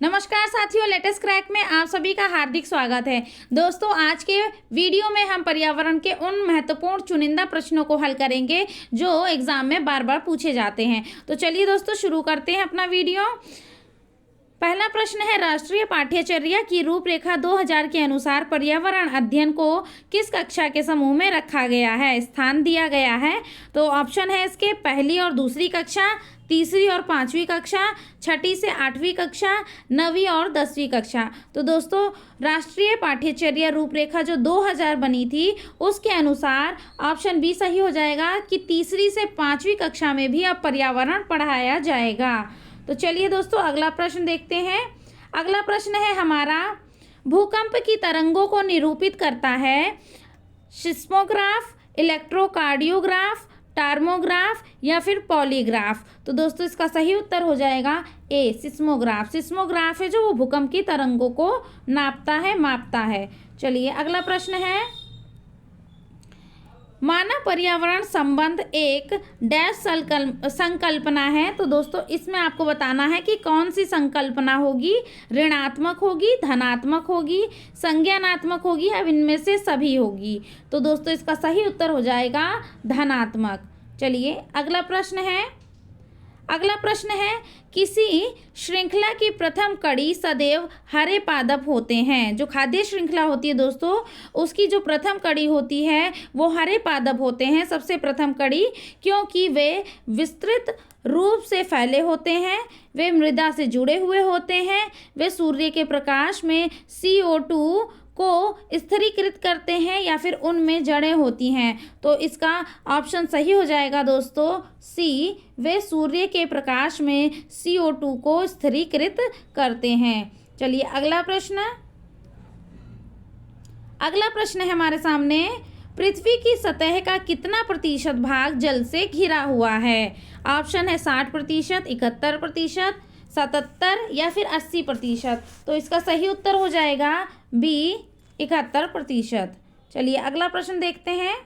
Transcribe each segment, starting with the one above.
नमस्कार साथियों, latest crack में आप सभी का हार्दिक स्वागत है। दोस्तों, आज के वीडियो में हम पर्यावरण के उन महत्वपूर्ण चुनिंदा प्रश्नों को हल करेंगे जो एग्जाम में बार बार पूछे जाते हैं। तो चलिए दोस्तों, शुरू करते हैं अपना वीडियो। पहला प्रश्न है, राष्ट्रीय पाठ्यचर्या की रूपरेखा 2000 के अनुसार पर्यावरण अध्ययन को किस कक्षा के समूह में रखा गया है? स्थान दिया गया है। तो ऑप्शन है इसके पहली और दूसरी कक्षा, तीसरी और पांचवी कक्षा, छठी से आठवीं कक्षा, नवीं और 10वीं कक्षा। तो दोस्तों, राष्ट्रीय पाठ्यचर्या रूपरेखा जो 2000 बनी थी उसके अनुसार ऑप्शन बी सही हो जाएगा कि तीसरी से पांचवी कक्षा में भी अब पर्यावरण पढ़ाया जाएगा। तो चलिए दोस्तों, अगला प्रश्न देखते हैं। अगला प्रश्न है हमारा, भूकंप की तरंगों को निरूपित करता है सिस्मोग्राफ, इलेक्ट्रोकार्डियोग्राफ, टर्मोग्राफ या फिर पॉलीग्राफ। तो दोस्तों, इसका सही उत्तर हो जाएगा ए, सिस्मोग्राफ। सिस्मोग्राफ है जो वो भूकंप की तरंगों को नापता है, मापता है। चलिए अगला प्रश्न है, मानव पर्यावरण संबंध एक डैश संकल्पना है। तो दोस्तों, इसमें आपको बताना है कि कौन सी संकल्पना होगी, ऋणात्मक होगी, धनात्मक होगी, संज्ञानात्मक होगी या इनमें से सभी होगी। तो दोस्तों, इसका सही उत्तर हो जाएगा धनात्मक। चलिए अगला प्रश्न है, किसी श्रृंखला की प्रथम कड़ी सदैव हरे पादप होते हैं। जो खाद्य श्रृंखला होती है दोस्तों, उसकी जो प्रथम कड़ी होती है वो हरे पादप होते हैं, सबसे प्रथम कड़ी, क्योंकि वे विस्तृत रूप से फैले होते हैं, वे मृदा से जुड़े हुए होते हैं, वे सूर्य के प्रकाश में CO2 को स्थिरीकृत करते हैं या फिर उनमें जड़ें होती हैं। तो इसका ऑप्शन सही हो जाएगा दोस्तों सी, वे सूर्य के प्रकाश में CO2 को स्थिरीकृत करते हैं। चलिए अगला प्रश्न है हमारे सामने, पृथ्वी की सतह का कितना प्रतिशत भाग जल से घिरा हुआ है? ऑप्शन है 60%, 71%, 77 या फिर 80%। तो इसका सही उत्तर हो जाएगा बी, 71%। चलिए अगला प्रश्न देखते हैं।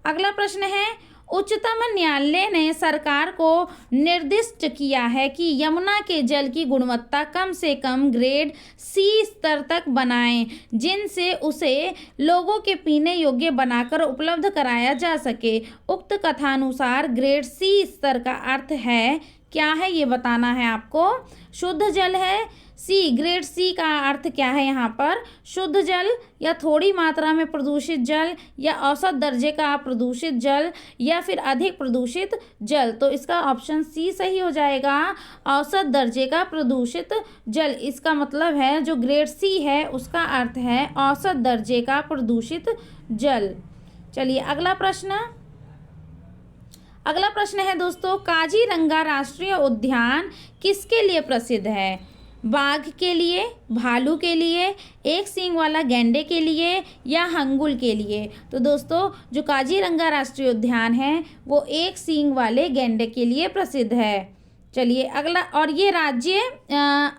अगला प्रश्न है, उच्चतम न्यायालय ने सरकार को निर्दिष्ट किया है कि यमुना के जल की गुणवत्ता कम से कम ग्रेड C स्तर तक बनाएं, जिनसे उसे लोगों के पीने योग्य बनाकर उपलब्ध कराया जा सके। उक्त कथानुसार ग्रेड C स्तर का अर्थ है क्या है, ये बताना है आपको। शुद्ध जल है सी, ग्रेड C का अर्थ क्या है यहाँ पर? शुद्ध जल या थोड़ी मात्रा में प्रदूषित जल या औसत दर्जे का प्रदूषित जल या फिर अधिक प्रदूषित जल। तो इसका ऑप्शन सी सही हो जाएगा, औसत दर्जे का प्रदूषित जल। इसका मतलब है जो ग्रेड C है उसका अर्थ है औसत दर्जे का प्रदूषित जल। चलिए अगला प्रश्न है दोस्तों, काजीरंगा राष्ट्रीय उद्यान किसके लिए प्रसिद्ध है? बाघ के लिए, भालू के लिए, एक सींग वाला गैंडे के लिए या हंगुल के लिए? तो दोस्तों, जो काजीरंगा राष्ट्रीय उद्यान है वो एक सींग वाले गैंडे के लिए प्रसिद्ध है। चलिए अगला, और ये राज्य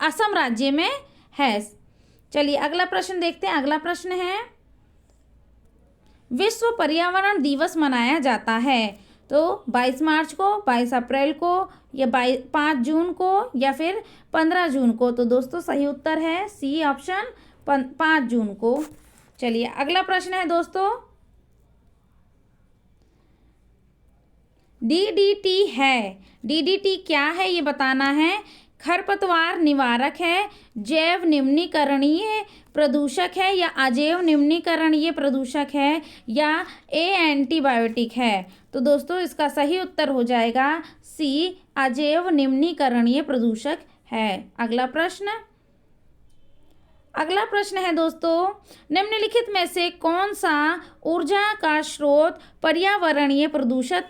असम राज्य में है। चलिए अगला प्रश्न देखते हैं। अगला प्रश्न है, विश्व पर्यावरण दिवस मनाया जाता है तो 22 मार्च को, 22 अप्रैल को या 5 जून को या फिर 15 जून को? तो दोस्तों, सही उत्तर है सी ऑप्शन, 5 जून को। चलिए अगला प्रश्न है दोस्तों, DDT है, DDT क्या है ये बताना है। खरपतवार निवारक है, जैव निम्नीकरणीय प्रदूषक है या अजैव निम्नीकरणीय प्रदूषक है या एंटीबायोटिक है? तो दोस्तों, इसका सही उत्तर हो जाएगा सी, अजैव निम्नीकरणीय प्रदूषक है। अगला प्रश्न है दोस्तों, निम्नलिखित में से कौन सा ऊर्जा का स्रोत पर्यावरणीय प्रदूषण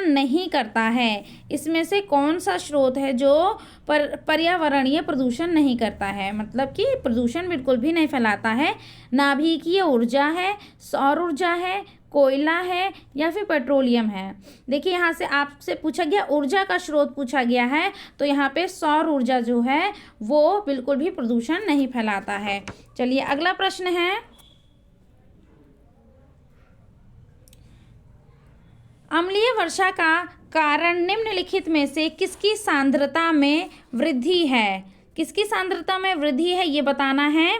नहीं करता है? इसमें से कौन सा स्रोत है जो पर्यावरणीय प्रदूषण नहीं करता है, मतलब कि प्रदूषण बिल्कुल भी नहीं फैलाता है? नाभिकीय ऊर्जा है, सौर ऊर्जा है, कोयला है या फिर पेट्रोलियम है? देखिए, यहाँ से आपसे पूछा गया ऊर्जा का स्रोत पूछा गया है, तो यहाँ पे सौर ऊर्जा जो है वो बिल्कुल भी प्रदूषण नहीं फैलाता है। चलिए अगला प्रश्न है, अम्लीय वर्षा का कारण निम्नलिखित में से किसकी सांद्रता में वृद्धि है? किसकी सांद्रता में वृद्धि है ये बताना है।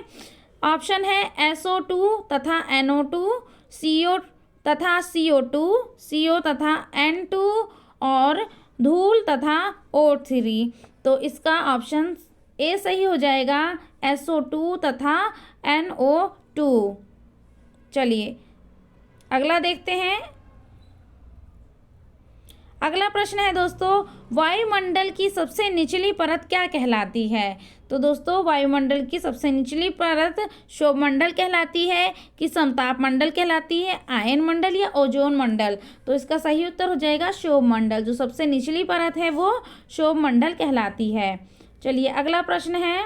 ऑप्शन है SO2 तथा NO2, CO तथा CO2, CO तथा N2 और धूल तथा O3। तो इसका ऑप्शन ए सही हो जाएगा, SO2 तथा NO2। चलिए अगला देखते हैं। अगला प्रश्न है दोस्तों, वायुमंडल की सबसे निचली परत क्या कहलाती है? तो दोस्तों वायुमंडल की सबसे निचली परत क्षोभमंडल कहलाती है कि समताप मंडल कहलाती है, आयन मंडल या ओजोन मंडल? तो इसका सही उत्तर हो जाएगा क्षोभमंडल। जो सबसे निचली परत है वो क्षोभमंडल कहलाती है। चलिए अगला प्रश्न है,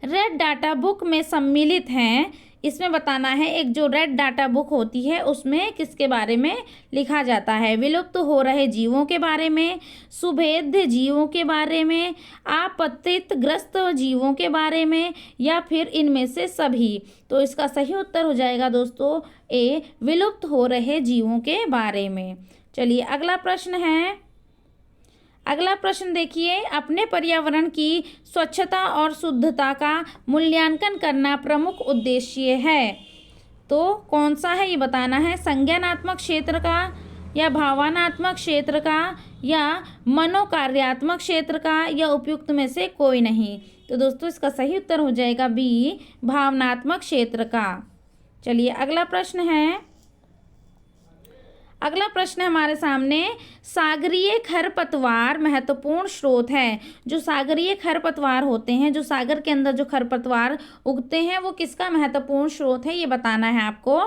रेड डाटा बुक में सम्मिलित हैं, इसमें बताना है एक जो रेड डाटा बुक होती है उसमें किसके बारे में लिखा जाता है? विलुप्त हो रहे जीवों के बारे में, सुभेद्य जीवों के बारे में, आपत्तिग्रस्त जीवों के बारे में, या फिर इनमें से सभी? तो इसका सही उत्तर हो जाएगा दोस्तों ए, विलुप्त हो रहे जीवों के बारे में। चलिए अगला प्रश्न है। अगला प्रश्न देखिए, अपने पर्यावरण की स्वच्छता और शुद्धता का मूल्यांकन करना प्रमुख उद्देश्य है। तो कौन सा है ये बताना है। संज्ञानात्मक क्षेत्र का, या भावनात्मक क्षेत्र का, या मनोकार्यात्मक क्षेत्र का, या उपयुक्त में से कोई नहीं? तो दोस्तों इसका सही उत्तर हो जाएगा बी, भावनात्मक क्षेत्र का। चलिए अगला प्रश्न है। अगला प्रश्न हमारे सामने, सागरीय खरपतवार महत्वपूर्ण स्रोत है। जो सागरीय खरपतवार होते हैं, जो सागर के अंदर जो खरपतवार उगते हैं, वो किसका महत्वपूर्ण स्रोत है ये बताना है आपको।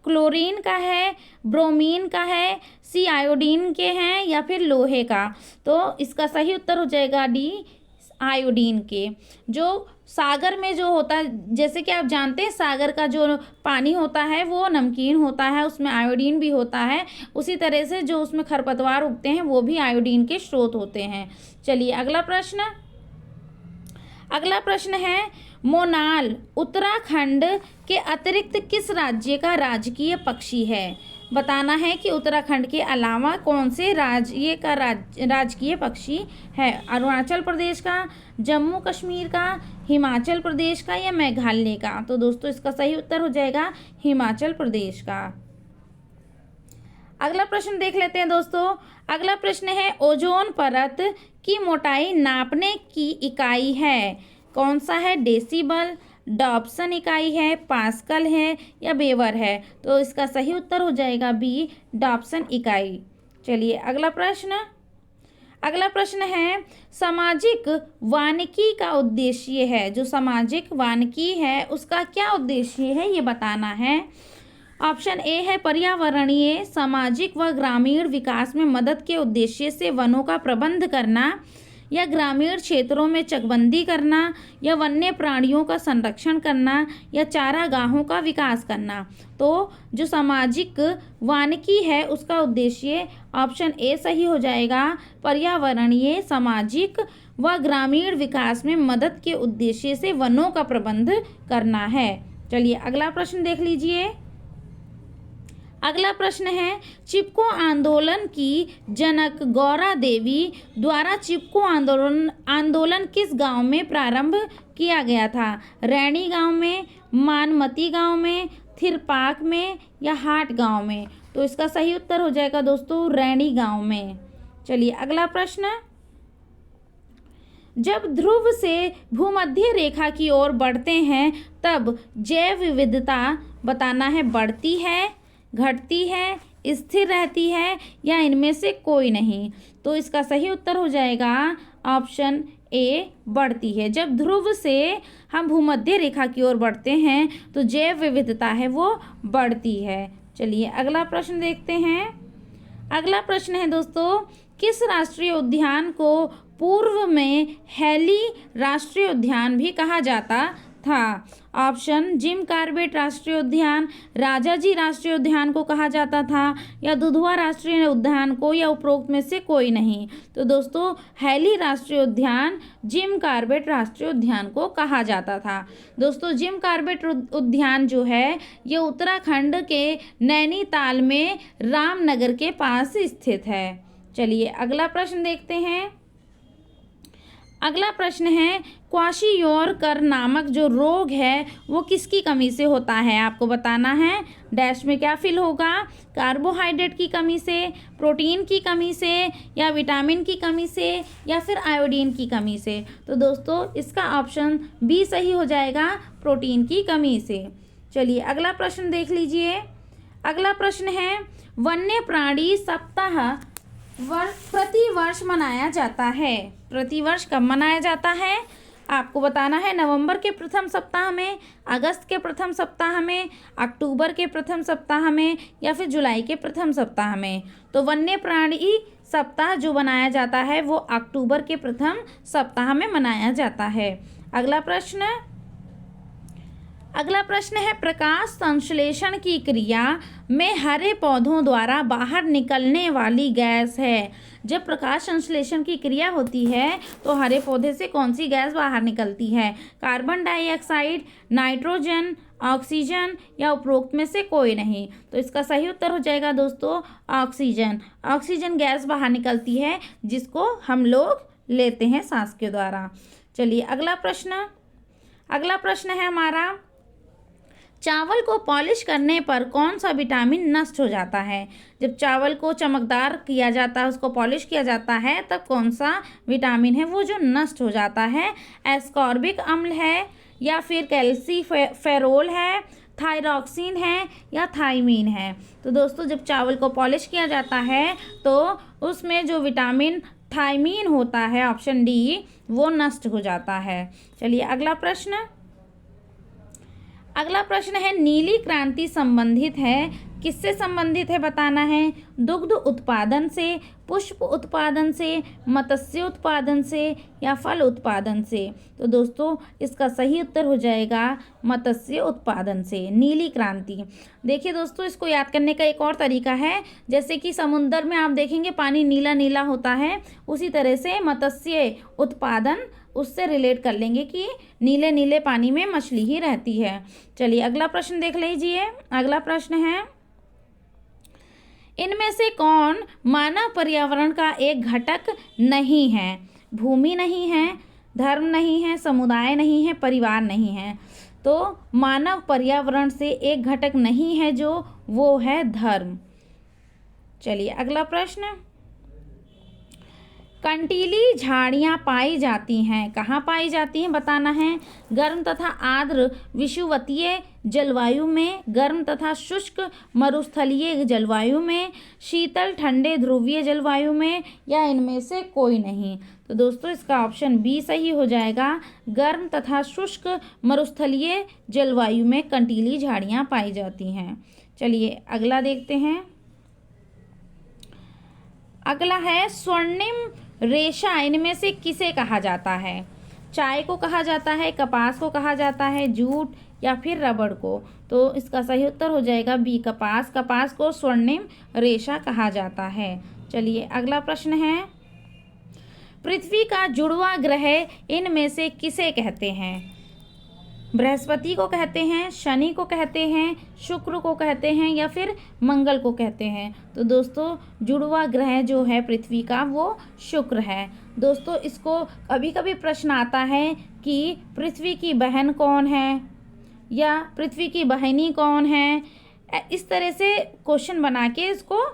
क्लोरीन का है, ब्रोमीन का है, सी आयोडीन के हैं, या फिर लोहे का? तो इसका सही उत्तर हो जाएगा डी, आयोडीन के। जो सागर में जो होता है, जैसे कि आप जानते हैं सागर का जो पानी होता है वो नमकीन होता है, उसमें आयोडीन भी होता है। उसी तरह से जो उसमें खरपतवार उगते हैं वो भी आयोडीन के स्रोत होते हैं। चलिए अगला प्रश्न। अगला प्रश्न है, मोनाल उत्तराखंड के अतिरिक्त किस राज्य का राजकीय पक्षी है? बताना है कि उत्तराखंड के अलावा कौन से राज्य का राजकीय पक्षी है। अरुणाचल प्रदेश का, जम्मू कश्मीर का, हिमाचल प्रदेश का, या मेघालय का? तो दोस्तों इसका सही उत्तर हो जाएगा हिमाचल प्रदेश का। अगला प्रश्न देख लेते हैं दोस्तों। अगला प्रश्न है, ओजोन परत की मोटाई नापने की इकाई है, कौन सा है? डेसिबल, डॉप्सन इकाई है, पास्कल है, या वेबर है? तो इसका सही उत्तर हो जाएगा बी, डॉप्सन इकाई। चलिए अगला प्रश्न। अगला प्रश्न है, सामाजिक वानिकी का उद्देश्य है। जो सामाजिक वानिकी है उसका क्या उद्देश्य है ये बताना है। ऑप्शन ए है पर्यावरणीय, सामाजिक व ग्रामीण विकास में मदद के उद्देश्य से वनों का प्रबंध करना, या ग्रामीण क्षेत्रों में चकबंदी करना, या वन्य प्राणियों का संरक्षण करना, या चारागाहों का विकास करना। तो जो सामाजिक वानिकी है उसका उद्देश्य ऑप्शन ए सही हो जाएगा, पर्यावरणीय, सामाजिक व ग्रामीण विकास में मदद के उद्देश्य से वनों का प्रबंध करना है। चलिए अगला प्रश्न देख लीजिए। अगला प्रश्न है, चिपको आंदोलन की जनक गौरा देवी द्वारा चिपको आंदोलन किस गांव में प्रारंभ किया गया था? रैणी गांव में, मानमती गांव में, थिरपाक में, या हाट गांव में? तो इसका सही उत्तर हो जाएगा दोस्तों रैणी गांव में। चलिए अगला प्रश्न। जब ध्रुव से भूमध्य रेखा की ओर बढ़ते हैं तब जैव विविधता बताना है बढ़ती है, घटती है, स्थिर रहती है, या इनमें से कोई नहीं? तो इसका सही उत्तर हो जाएगा ऑप्शन ए, बढ़ती है। जब ध्रुव से हम भूमध्य रेखा की ओर बढ़ते हैं तो जैव विविधता है वो बढ़ती है। चलिए अगला प्रश्न देखते हैं। अगला प्रश्न है दोस्तों, किस राष्ट्रीय उद्यान को पूर्व में हैली राष्ट्रीय उद्यान भी कहा जाता था? ऑप्शन जिम कॉर्बेट राष्ट्रीय उद्यान, राजाजी राष्ट्रीय उद्यान को कहा जाता था, या दुधवा राष्ट्रीय उद्यान को, या उपरोक्त में से कोई नहीं? तो दोस्तों हैली राष्ट्रीय उद्यान जिम कॉर्बेट राष्ट्रीय उद्यान को कहा जाता था। दोस्तों जिम कॉर्बेट उद्यान जो है ये उत्तराखंड के नैनीताल में रामनगर के पास स्थित है। चलिए अगला प्रश्न देखते हैं। अगला प्रश्न है, क्वाशियोरकर नामक जो रोग है वो किसकी कमी से होता है? आपको बताना है। डैश में क्या फिल होगा? कार्बोहाइड्रेट की कमी से, प्रोटीन की कमी से, या विटामिन की कमी से, या फिर आयोडीन की कमी से। तो दोस्तों इसका ऑप्शन बी सही हो जाएगा, प्रोटीन की कमी से। चलिए अगला प्रश्न देख लीजिए। अगला प्रश्न है, वन्य प्राणी सप्ताह प्रति वर्ष मनाया जाता है। प्रति वर्ष कब मनाया जाता है? आपको बताना है। नवंबर के प्रथम सप्ताह में, अगस्त के प्रथम सप्ताह में, अक्टूबर के प्रथम सप्ताह में, या फिर जुलाई के प्रथम सप्ताह में। तो वन्य प्राणी सप्ताह जो मनाया जाता है वो अक्टूबर के प्रथम सप्ताह में मनाया जाता है। अगला प्रश्न है, प्रकाश संश्लेषण की क्रिया में हरे पौधों द्वारा बाहर निकलने वाली गैस है। जब प्रकाश संश्लेषण की क्रिया होती है तो हरे पौधे से कौन सी गैस बाहर निकलती है? कार्बन डाइऑक्साइड, नाइट्रोजन, ऑक्सीजन, या उपरोक्त में से कोई नहीं। तो इसका सही उत्तर हो जाएगा दोस्तों ऑक्सीजन। ऑक्सीजन गैस बाहर निकलती है जिसको हम लोग लेते हैं सांस के द्वारा। चलिए अगला प्रश्न है हमारा, चावल को पॉलिश करने पर कौन सा विटामिन नष्ट हो जाता है? जब चावल को चमकदार किया जाता है, उसको पॉलिश किया जाता है, तब कौन सा विटामिन है वो जो नष्ट हो जाता है? एस्कॉर्बिक अम्ल है, या फिर कैल्सीफेरोल है, थायरॉक्सिन है, या थायमीन है। तो दोस्तों जब चावल को पॉलिश किया जाता है तो उसमें जो विटामिन थायमीन होता है, ऑप्शन डी, वो नष्ट हो जाता है। चलिए अगला प्रश्न है, नीली क्रांति संबंधित है, किससे संबंधित है बताना है? दुग्ध उत्पादन से, पुष्प उत्पादन से, मत्स्य उत्पादन से, या फल उत्पादन से। तो दोस्तों इसका सही उत्तर हो जाएगा मत्स्य उत्पादन से, नीली क्रांति। देखिए दोस्तों इसको याद करने का एक और तरीका है, जैसे कि समुद्र में आप देखेंगे पानी नीला नीला होता है, उसी तरह से मत्स्य उत्पादन उससे रिलेट कर लेंगे कि नीले नीले पानी में मछली ही रहती है। चलिए अगला प्रश्न देख लीजिए। अगला प्रश्न है, इनमें से कौन मानव पर्यावरण का एक घटक नहीं है? भूमि नहीं है, धर्म नहीं है, समुदाय नहीं है, परिवार नहीं है। तो मानव पर्यावरण से एक घटक नहीं है जो वो है धर्म। चलिए अगला प्रश्न, कंटीली झाड़ियाँ पाई जाती हैं, कहाँ पाई जाती हैं बताना है? गर्म तथा आर्द्र विषुवतीय जलवायु में, गर्म तथा शुष्क मरुस्थलीय जलवायु में, शीतल ठंडे ध्रुवीय जलवायु में, या इनमें से कोई नहीं। तो दोस्तों इसका ऑप्शन बी सही हो जाएगा, गर्म तथा शुष्क मरुस्थलीय जलवायु में कंटीली झाड़ियाँ पाई जाती हैं। चलिए अगला देखते हैं। अगला है, स्वर्णिम रेशा इनमें से किसे कहा जाता है? चाय को कहा जाता है, कपास को कहा जाता है, जूट, या फिर रबड़ को। तो इसका सही उत्तर हो जाएगा बी, कपास। कपास को स्वर्णिम रेशा कहा जाता है। चलिए अगला प्रश्न है, पृथ्वी का जुड़वा ग्रह इनमें से किसे कहते हैं? बृहस्पति को कहते हैं, शनि को कहते हैं, शुक्र को कहते हैं, या फिर मंगल को कहते हैं। तो दोस्तों जुड़वा ग्रह जो है पृथ्वी का वो शुक्र है। दोस्तों इसको कभी कभी प्रश्न आता है कि पृथ्वी की बहन कौन है, या पृथ्वी की बहिनी कौन है, इस तरह से क्वेश्चन बना के इसको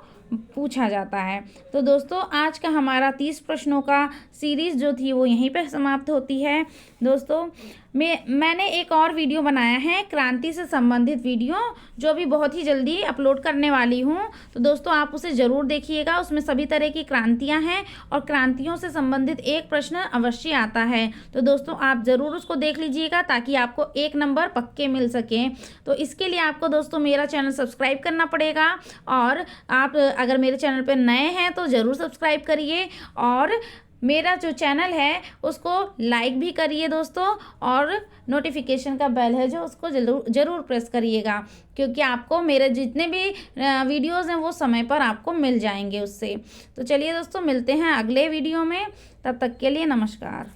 पूछा जाता है। तो दोस्तों आज का हमारा 30 प्रश्नों का सीरीज़ जो थी वो यहीं पे समाप्त होती है। दोस्तों मैंने एक और वीडियो बनाया है क्रांति से संबंधित वीडियो, जो भी बहुत ही जल्दी अपलोड करने वाली हूँ। तो दोस्तों आप उसे ज़रूर देखिएगा, उसमें सभी तरह की क्रांतियाँ हैं और क्रांतियों से संबंधित एक प्रश्न अवश्य आता है। तो दोस्तों आप ज़रूर उसको देख लीजिएगा ताकि आपको 1 नंबर पक्के मिल सकें। तो इसके लिए आपको दोस्तों मेरा चैनल सब्सक्राइब करना पड़ेगा, और आप अगर मेरे चैनल पर नए हैं तो ज़रूर सब्सक्राइब करिए, और मेरा जो चैनल है उसको लाइक भी करिए दोस्तों, और नोटिफिकेशन का बेल है जो उसको ज़रूर प्रेस करिएगा, क्योंकि आपको मेरे जितने भी वीडियोज़ हैं वो समय पर आपको मिल जाएंगे उससे। तो चलिए दोस्तों मिलते हैं अगले वीडियो में, तब तक के लिए नमस्कार।